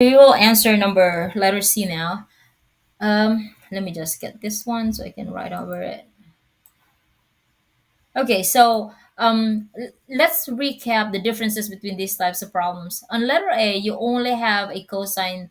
We will answer number letter C now. Let me just get this one so I can write over it. Okay, so let's recap the differences between these types of problems. On letter A, you only have a cosine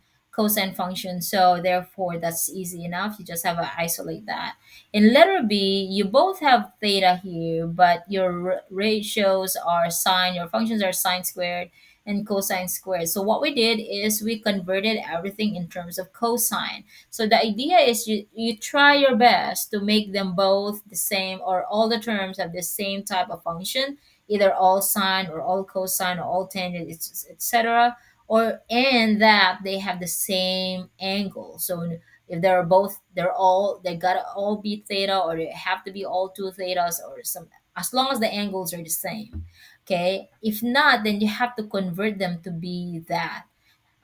function, so therefore that's easy enough. You just have to isolate that. In letter B, you both have theta here, but your ratios are sine, your functions are sine squared and cosine squared. So what we did is we converted everything in terms of cosine. So the idea is you try your best to make them both the same, or all the terms have the same type of function, either all sine or all cosine or all tangent, etc. Or and that they have the same angle. So if they're both, they gotta all be theta, or they have to be all two thetas, or some, as long as the angles are the same. Okay. If not, then you have to convert them to be that.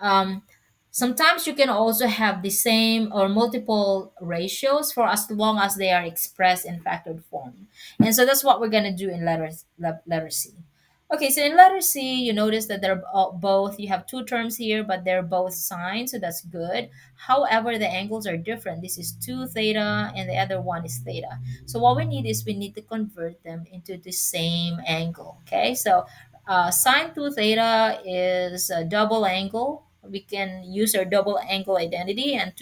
um, Sometimes you can also have the same or multiple ratios for as long as they are expressed in factored form. And so that's what we're going to do in letter C. Okay, so in letter C, you notice that they're both, you have two terms here, but they're both sine, so that's good. However, the angles are different. This is 2 theta, and the other one is theta. So what we need is we need to convert them into the same angle. Okay, so sine 2 theta is a double angle. We can use our double angle identity, and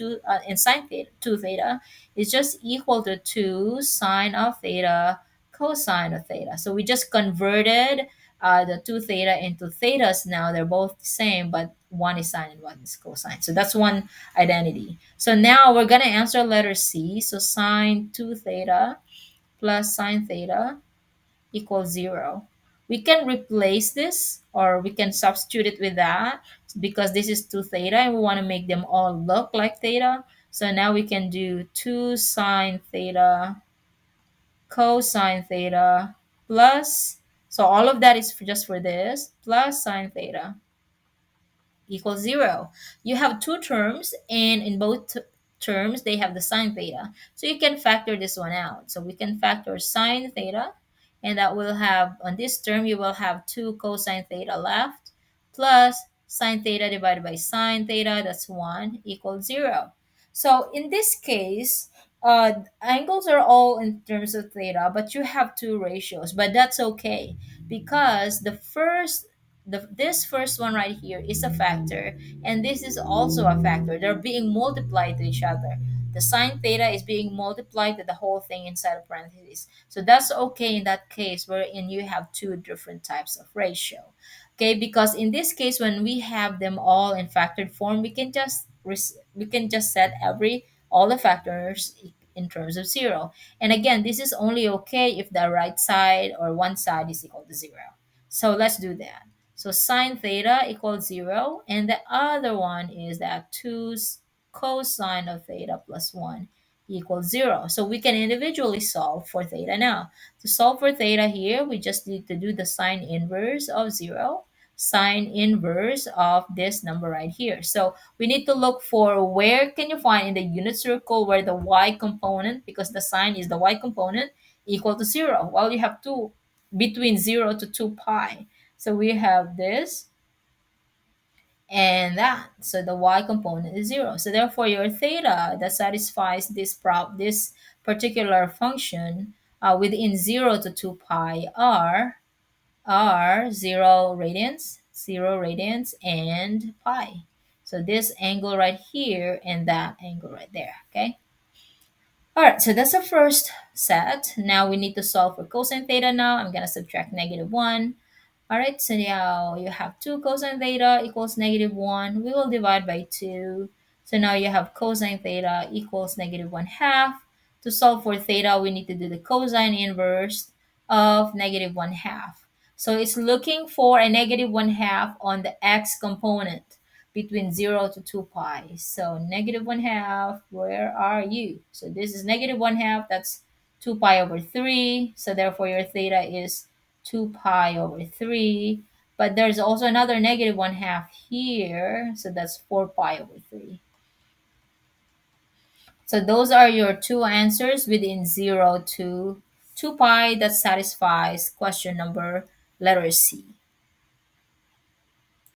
sine theta 2 theta is just equal to 2 sine of theta cosine of theta. So we just converted the 2 theta into thetas. Now they're both the same, but one is sine and one is cosine. So that's one identity. So now we're going to answer letter C. So sine 2 theta plus sine theta equals 0. We can replace this, or we can substitute it with that, because this is 2 theta and we want to make them all look like theta. So now we can do 2 sine theta cosine theta plus, so all of that is just for this, plus sine theta equals 0. You have two terms, and in both terms, they have the sine theta. So you can factor this one out. So we can factor sine theta, and that will have, on this term, you will have 2 cosine theta left, plus sine theta divided by sine theta, that's 1, equals 0. So in this case, angles are all in terms of theta, but you have two ratios, but that's okay, because this first one right here is a factor, and this is also a factor. They're being multiplied to each other. The sine theta is being multiplied to the whole thing inside of parentheses. So that's okay in that case wherein you have two different types of ratio. Okay, because in this case, when we have them all in factored form, we can just set all the factors in terms of 0. And again, this is only okay if the right side or one side is equal to 0. So let's do that. So sine theta equals 0, and the other one is that 2 cosine of theta plus 1 equals 0. So we can individually solve for theta now. To solve for theta here, we just need to do the sine inverse of 0, sine inverse of this number right here. So we need to look for where can you find in the unit circle where the y component, because the sine is the y component, equal to 0. Well, you have two between 0 to 2 pi. So we have this and that. So the y component is 0. So therefore, your theta that satisfies this particular function within 0 to 2 pi are 0 radians, and pi. So this angle right here and that angle right there, okay? All right, so that's the first set. Now we need to solve for cosine theta now. I'm going to subtract -1. All right, so now you have 2 cosine theta equals -1. We will divide by 2. So now you have cosine theta equals -1/2. To solve for theta, we need to do the cosine inverse of -1/2. So it's looking for a -1/2 on the x component between 0 to 2 pi. So -1/2, where are you? So this is -1/2, that's 2 pi over 3. So therefore your theta is 2 pi over 3. But there's also another -1/2 here. So that's 4 pi over 3. So those are your two answers within 0 to 2 pi. That satisfies question number letter C.